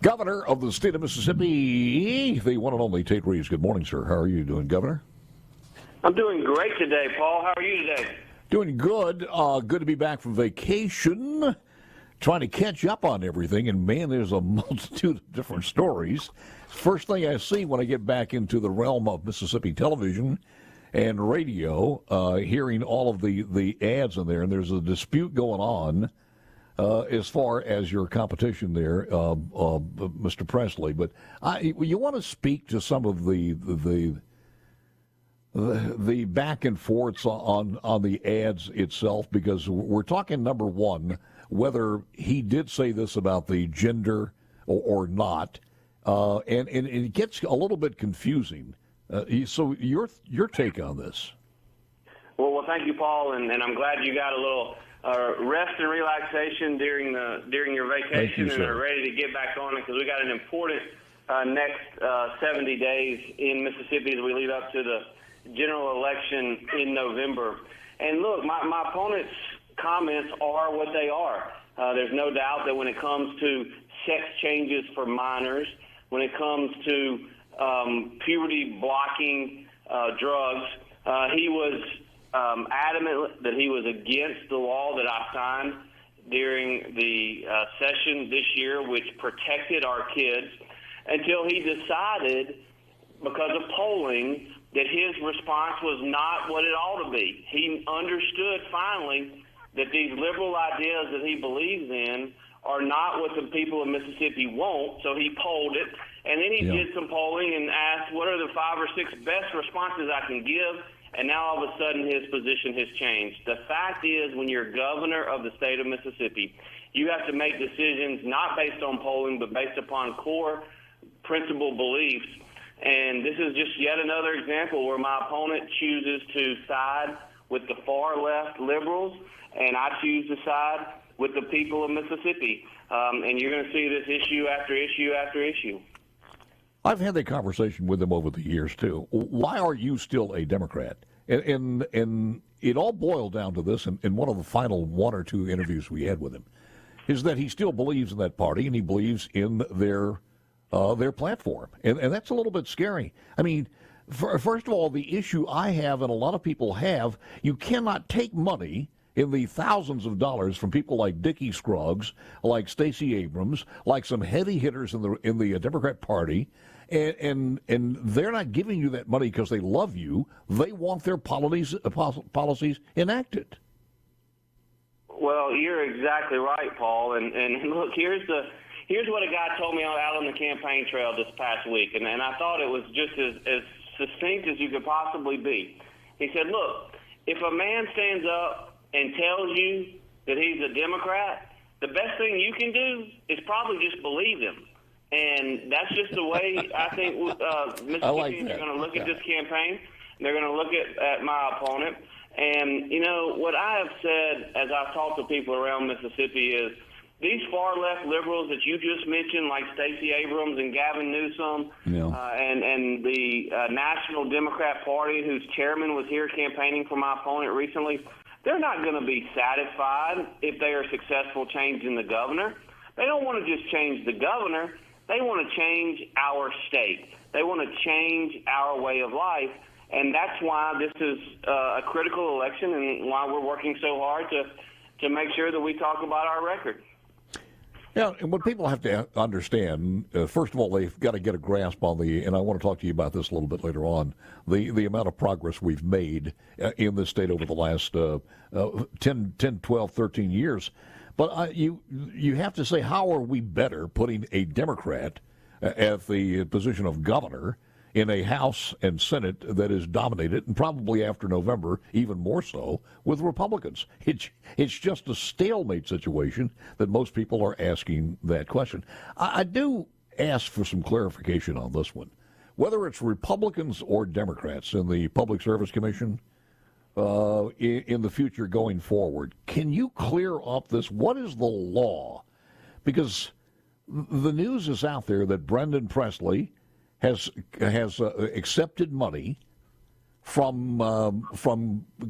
Governor of the state of Mississippi, the one and only Tate Reeves. Good morning, sir. How are you doing, Governor? I'm doing great today, Paul. How are you today? Doing good. Good to be back from vacation, trying to catch up on everything. And, man, there's a multitude of different stories. First thing I see when I get back into the realm of Mississippi television and radio, hearing all of the ads in there, and there's a dispute going on as far as your competition there, Mr. Presley. But you want to speak to some of the back and forths on the ads itself, because we're talking, number one, whether he did say this about the gender or not, and it gets a little bit confusing. So your take on this? Well, thank you, Paul, and I'm glad you got a little rest and relaxation during your vacation, and are ready to get back on it, because we got an important next 70 days in Mississippi as we lead up to the general election in November. And look, my opponent's comments are what they are. There's no doubt that when it comes to sex changes for minors, when it comes to puberty-blocking drugs, he was adamant that he was against the law that I signed during the session this year, which protected our kids, until he decided, because of polling, that his response was not what it ought to be. He understood finally that these liberal ideas that he believes in are not what the people of Mississippi want, so he polled it, and then he did some polling and asked, what are the 5 or 6 best responses I can give? And now all of a sudden his position has changed. The fact is, when you're governor of the state of Mississippi, you have to make decisions not based on polling, but based upon core principle beliefs. And this is just yet another example where my opponent chooses to side with the far left liberals, and I choose to side with the people of Mississippi. And you're going to see this issue after issue after issue. I've had that conversation with him over the years, too. Why are you still a Democrat? And it all boiled down to this in one of the final 1 or 2 interviews we had with him, is that he still believes in that party and he believes in their platform. And that's a little bit scary. I mean, first of all, the issue I have, and a lot of people have, you cannot take money in the thousands of dollars from people like Dickie Scruggs, like Stacey Abrams, like some heavy hitters in the Democrat Party, and they're not giving you that money because they love you. They want their policies enacted. Well, you're exactly right, Paul. And look, here's what a guy told me out on the campaign trail this past week, and I thought it was just as succinct as you could possibly be. He said, look, if a man stands up and tells you that he's a Democrat, the best thing you can do is probably just believe him. And that's just the way I think Mississippians are going to look at this campaign. They're going to look at my opponent. And, you know, what I have said as I've talked to people around Mississippi is these far-left liberals that you just mentioned, like Stacey Abrams and Gavin Newsom, and the National Democrat Party, whose chairman was here campaigning for my opponent recently, they're not going to be satisfied if they are successful changing the governor. They don't want to just change the governor. They want to change our state. They want to change our way of life. And that's why this is a critical election, and why we're working so hard to make sure that we talk about our record. Yeah, and what people have to understand, first of all, they've got to get a grasp on and I want to talk to you about this a little bit later on, the amount of progress we've made in this state over the last 10, 12, 13 years. But you have to say, how are we better putting a Democrat at the position of governor in a House and Senate that is dominated, and probably after November, even more so, with Republicans? It's just a stalemate situation that most people are asking that question. I do ask for some clarification on this one. Whether it's Republicans or Democrats in the Public Service Commission in the future going forward, can you clear up this? What is the law? Because the news is out there that Brendan Presley has accepted money from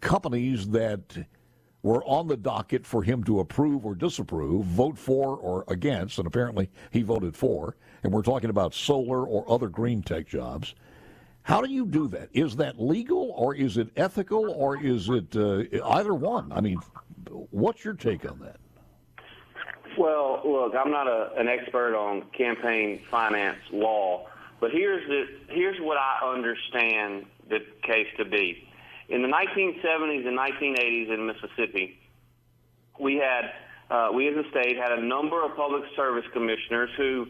companies that were on the docket for him to approve or disapprove, vote for or against, and apparently he voted for, and we're talking about solar or other green tech jobs. How do you do that? Is that legal, or is it ethical, or is it either one? I mean, what's your take on that? Well, look, I'm not an expert on campaign finance law, but here's what I understand the case to be. In the 1970s and 1980s in Mississippi, we as a state had a number of public service commissioners who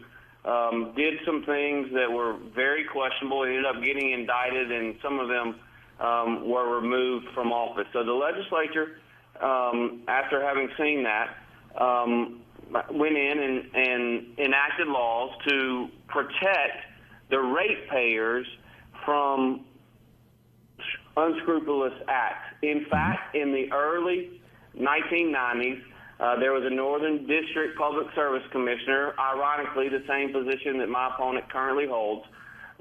did some things that were very questionable, ended up getting indicted, and some of them were removed from office. So the legislature, after having seen that, went in and enacted laws to protect the ratepayers from unscrupulous acts. In fact, in the early 1990s, there was a Northern District Public Service Commissioner, ironically the same position that my opponent currently holds,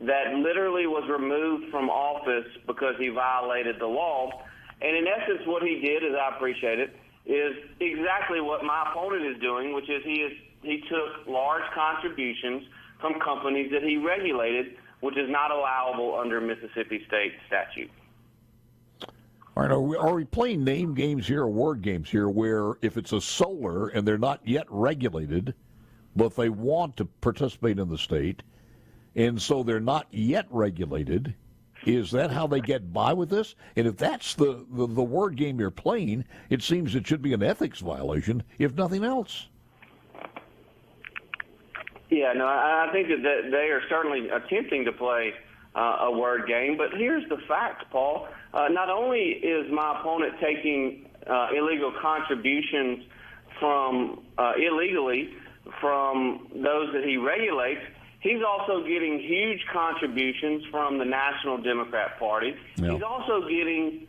that literally was removed from office because he violated the law. And in essence, what he did, as I appreciate it, is exactly what my opponent is doing, which is he took large contributions from companies that he regulated, which is not allowable under Mississippi state statute. All right, are we playing name games here or word games here where if it's a solar and they're not yet regulated, but they want to participate in the state, and so they're not yet regulated, is that how they get by with this? And if that's the word game you're playing, it seems it should be an ethics violation, if nothing else. Yeah, no, I think that they are certainly attempting to play a word game, but here's the fact, Paul. Not only is my opponent taking illegal contributions from illegally from those that he regulates, he's also getting huge contributions from the National Democrat Party. Yeah. He's also getting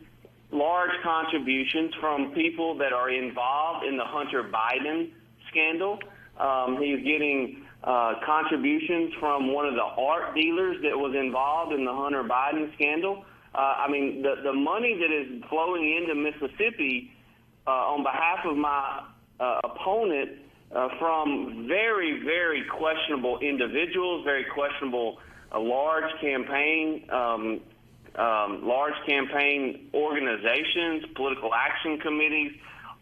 large contributions from people that are involved in the Hunter Biden scandal. He's getting contributions from one of the art dealers that was involved in the Hunter Biden scandal. I mean, the money that is flowing into Mississippi on behalf of my opponent from very, very questionable individuals, very questionable large campaign organizations, political action committees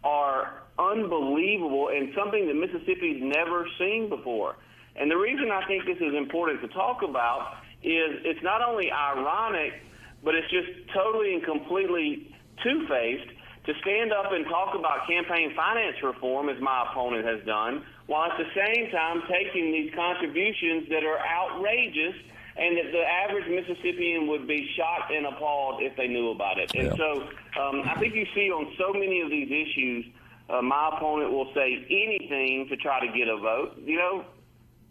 are unbelievable and something that Mississippi's never seen before. And the reason I think this is important to talk about is it's not only ironic, but it's just totally and completely two-faced to stand up and talk about campaign finance reform, as my opponent has done, while at the same time taking these contributions that are outrageous and that the average Mississippian would be shocked and appalled if they knew about it. And so I think you see on so many of these issues, my opponent will say anything to try to get a vote. You know,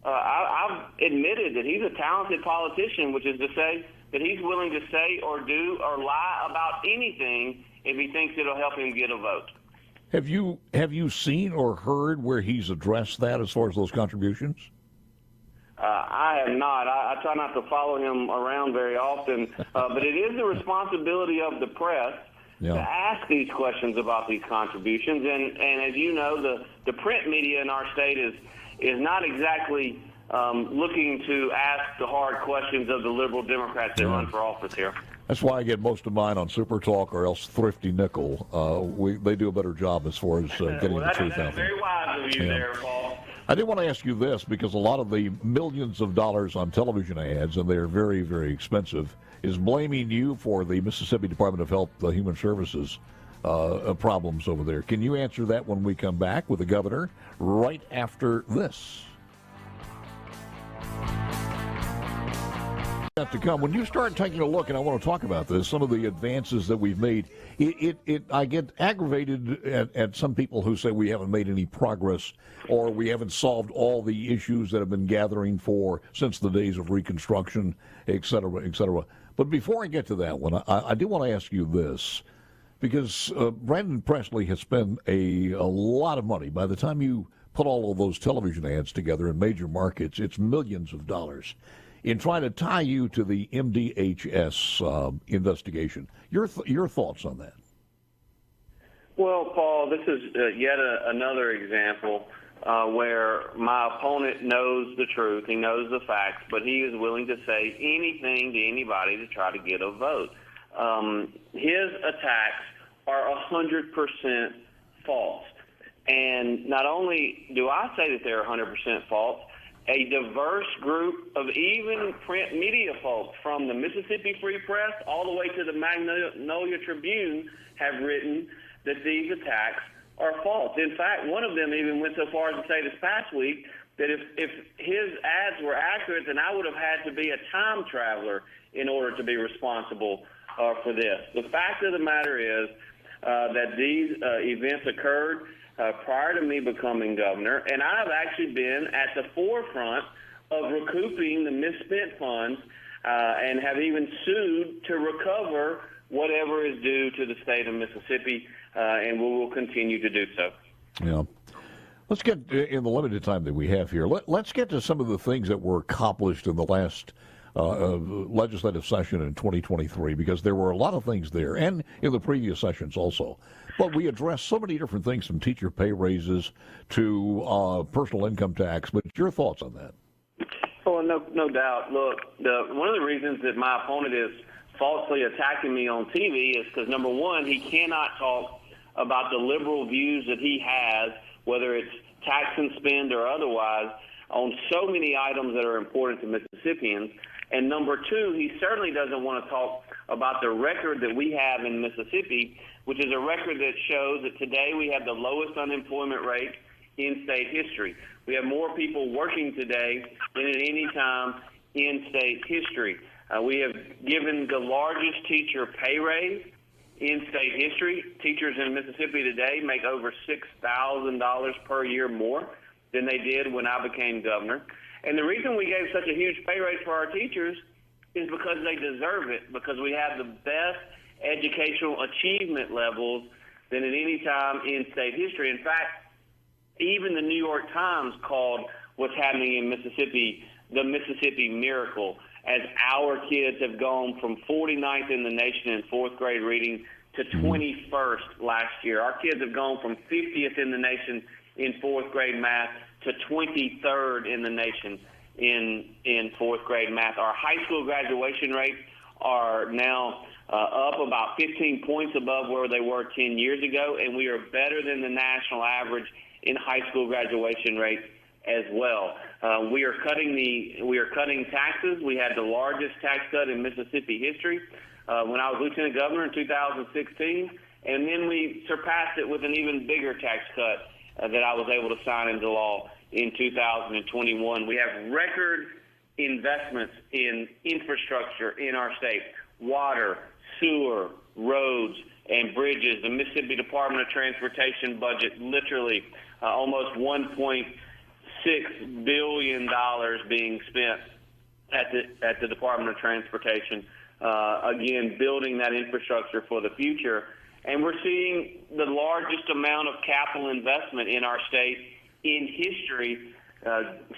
I've admitted that he's a talented politician, which is to say that he's willing to say or do or lie about anything if he thinks it'll help him get a vote. Have you seen or heard where he's addressed that as far as those contributions? I have not. I try not to follow him around very often, but it is the responsibility of the press to ask these questions about these contributions. And as you know, the print media in our state is not exactly looking to ask the hard questions of the liberal Democrats that run for office here. That's why I get most of mine on SuperTalk or else Thrifty Nickel. They do a better job as far as getting the truth out there. That's very wise of you there, Paul. I did want to ask you this, because a lot of the millions of dollars on television ads, and they're very, very expensive, is blaming you for the Mississippi Department of Health Human Services problems over there. Can you answer that when we come back with the governor right after this? To come. When you start taking a look, and I want to talk about this, some of the advances that we've made, I get aggravated at some people who say we haven't made any progress or we haven't solved all the issues that have been gathering since the days of Reconstruction, et cetera, et cetera. But before I get to that one, I do want to ask you this, because Brandon Presley has spent a lot of money. By the time you put all of those television ads together in major markets, it's millions of dollars in trying to tie you to the MDHS investigation. Your thoughts on that? Well, Paul, this is yet another example where my opponent knows the truth. He knows the facts, but he is willing to say anything to anybody to try to get a vote. His attacks are 100% false. And not only do I say that they're 100% false, a diverse group of even print media folks from the Mississippi Free Press all the way to the Magnolia Tribune have written that these attacks are false. In fact, one of them even went so far as to say this past week that if his ads were accurate, then I would have had to be a time traveler in order to be responsible for this. The fact of the matter is that these events occurred prior to me becoming governor, and I've actually been at the forefront of recouping the misspent funds and have even sued to recover whatever is due to the state of Mississippi, and we will continue to do so. Yeah. Let's get, in the limited time that we have here, let's get to some of the things that were accomplished in the last legislative session in 2023, because there were a lot of things there, and in the previous sessions also. But we addressed so many different things, from teacher pay raises to personal income tax. But your thoughts on that? Oh, no doubt. Look, one of the reasons that my opponent is falsely attacking me on TV is because, number one, he cannot talk about the liberal views that he has, whether it's tax and spend or otherwise, on so many items that are important to Mississippians. And number two, he certainly doesn't want to talk about the record that we have in Mississippi, which is a record that shows that today we have the lowest unemployment rate in state history. We have more people working today than at any time in state history. We have given the largest teacher pay raise in state history. Teachers in Mississippi today make over $6,000 per year more than they did when I became governor. And the reason we gave such a huge pay raise for our teachers is because they deserve it, because we have the best educational achievement levels than at any time in state history. In fact, even the New York Times called what's happening in Mississippi the Mississippi miracle, as our kids have gone from 49th in the nation in fourth grade reading to 21st last year. Our kids have gone from 50th in the nation in fourth grade math to 23rd in the nation in fourth grade math. Our high school graduation rates are now up about 15 points above where they were 10 years ago, and we are better than the national average in high school graduation rates as well. We are cutting taxes. We had the largest tax cut in Mississippi history when I was lieutenant governor in 2016, and then we surpassed it with an even bigger tax cut that I was able to sign into law in 2021. We have record investments in infrastructure in our state: water, sewer, roads, and bridges. The Mississippi Department of Transportation budget, literally almost $1.6 billion being spent at the Department of Transportation, again, building that infrastructure for the future. And we're seeing the largest amount of capital investment in our state in history.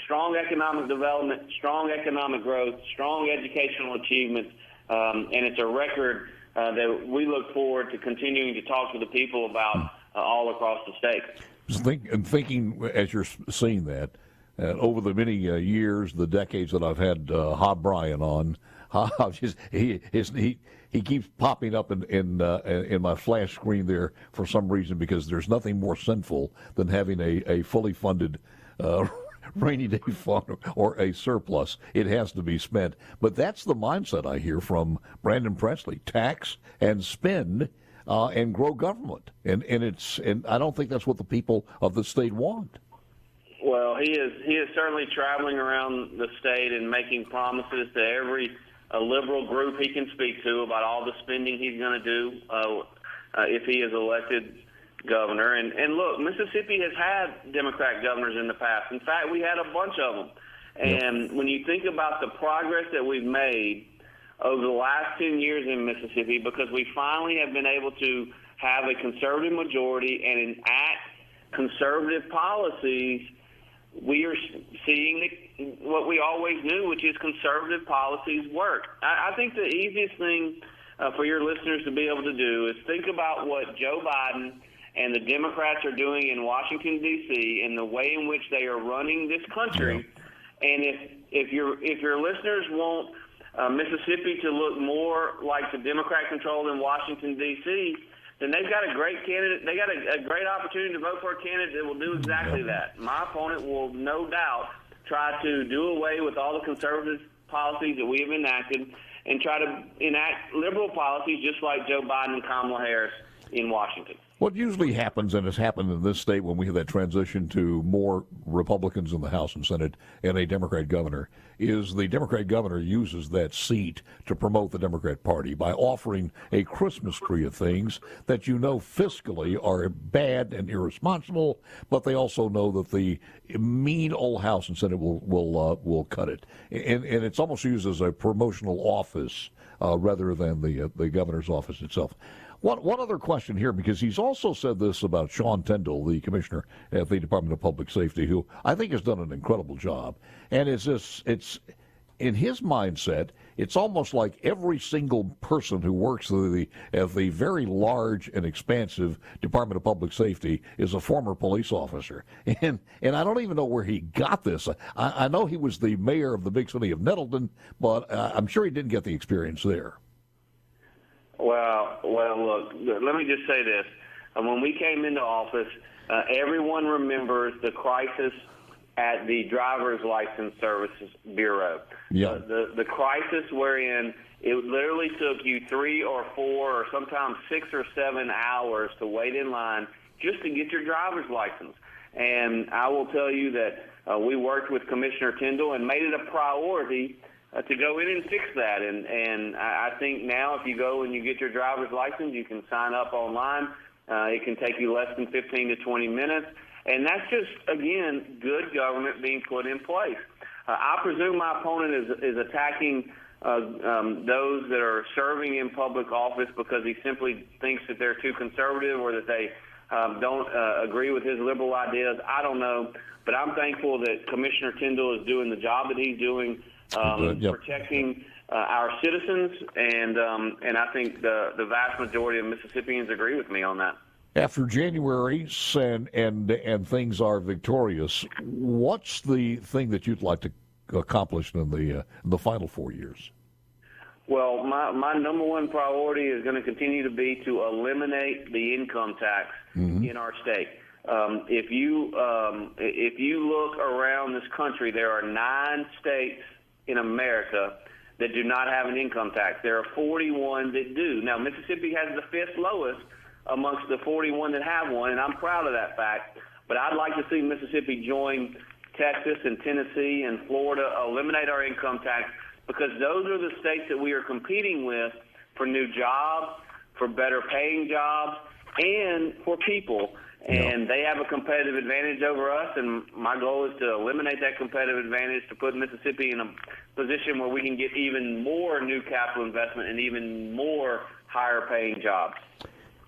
Strong economic development, strong economic growth, strong educational achievements, and it's a record that we look forward to continuing to talk to the people about all across the state. Thinking as you're seeing that, over the many years, the decades that I've had Hob Bryan on, he keeps popping up in my flash screen there for some reason, because there's nothing more sinful than having a fully funded rainy day fund or a surplus. It has to be spent. But that's the mindset I hear from Brandon Presley: tax and spend and grow government. And I don't think that's what the people of the state want. Well, he is certainly traveling around the state and making promises to every liberal group he can speak to about all the spending he's going to do if he is elected governor. And look, Mississippi has had Democrat governors in the past. In fact, we had a bunch of them. And when you think about the progress that we've made over the last 10 years in Mississippi, because we finally have been able to have a conservative majority and enact conservative policies, we are seeing what we always knew, which is conservative policies work. I think the easiest thing for your listeners to be able to do is think about what Joe Biden and the Democrats are doing in Washington, D.C., and the way in which they are running this country. Yeah. And if your listeners want Mississippi to look more like the Democrat-controlled in Washington, D.C., then they've got a great candidate. They got a great opportunity to vote for a candidate that will do exactly that. My opponent will no doubt try to do away with all the conservative policies that we have enacted and try to enact liberal policies just like Joe Biden and Kamala Harris in Washington. What usually happens, and has happened in this state when we have that transition to more Republicans in the House and Senate and a Democrat governor, is the Democrat governor uses that seat to promote the Democrat Party by offering a Christmas tree of things that you know fiscally are bad and irresponsible, but they also know that the mean old House and Senate will cut it. And it's almost used as a promotional office rather than the governor's office itself. One other question here, because he's also said this about Sean Tindell, the commissioner at the Department of Public Safety, who I think has done an incredible job. And it's in his mindset, it's almost like every single person who works at the very large and expansive Department of Public Safety is a former police officer. And I don't even know where he got this. I know he was the mayor of the big city of Nettleton, but I'm sure he didn't get the experience there. Well, look, let me just say this. When we came into office, everyone remembers the crisis at the Driver's License Services Bureau. Yeah. The crisis wherein it literally took you 3 or 4 or sometimes 6 or 7 hours to wait in line just to get your driver's license. And I will tell you that we worked with Commissioner Tindell and made it a priority to go in and fix that. And I think now if you go and you get your driver's license, you can sign up online. It can take you less than 15 to 20 minutes. And that's just, again, good government being put in place. I presume my opponent is attacking those that are serving in public office because he simply thinks that they're too conservative or that they don't agree with his liberal ideas. I don't know. But I'm thankful that Commissioner Tindell is doing the job that he's doing, protecting our citizens, and I think the vast majority of Mississippians agree with me on that. After January and things are victorious, what's the thing that you'd like to accomplish in the final 4 years? Well, my number one priority is going to continue to be to eliminate the income tax in our state. If you look around this country, there are 9 states in America that do not have an income tax. There are 41 that do. Now, Mississippi has the 5th lowest amongst the 41 that have one, and I'm proud of that fact. But I'd like to see Mississippi join Texas and Tennessee and Florida, eliminate our income tax, because those are the states that we are competing with for new jobs, for better paying jobs, and for people. And they have a competitive advantage over us, and my goal is to eliminate that competitive advantage to put Mississippi in a position where we can get even more new capital investment and even more higher-paying jobs.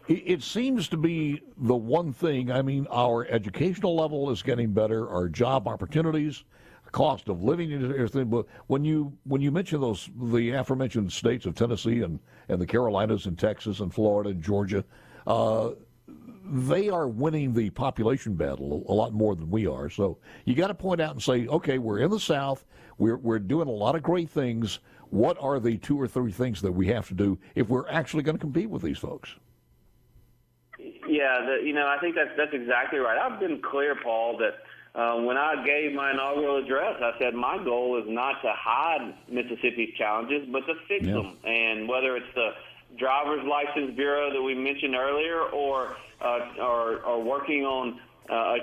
It seems to be the one thing. I mean, our educational level is getting better, our job opportunities, cost of living, and everything. But when you mention the aforementioned states of Tennessee and the Carolinas and Texas and Florida and Georgia, they are winning the population battle a lot more than we are. So you got to point out and say, okay, we're in the South, we're doing a lot of great things. What are the 2 or 3 things that we have to do if we're actually going to compete with these folks? Yeah, I think that's exactly right. I've been clear, Paul, that when I gave my inaugural address, I said my goal is not to hide Mississippi's challenges, but to fix them. And whether it's the Driver's License Bureau that we mentioned earlier, or working on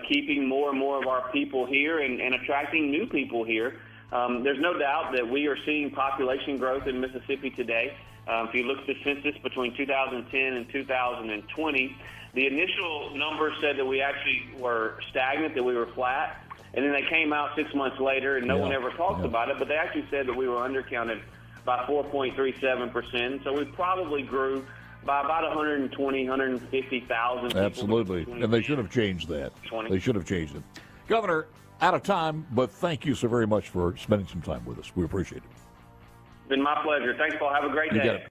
keeping more and more of our people here and attracting new people here, there's no doubt that we are seeing population growth in Mississippi today. If you look at the census between 2010 and 2020, the initial numbers said that we actually were stagnant, that we were flat, and then they came out 6 months later, and no one ever talked about it, but they actually said that we were undercounted by 4.37%, so we probably grew by about 120, 150,000 people. Absolutely, and they should have changed that. They should have changed it. Governor, out of time, but thank you so very much for spending some time with us. We appreciate it. It's been my pleasure. Thanks, Paul. Have a great day.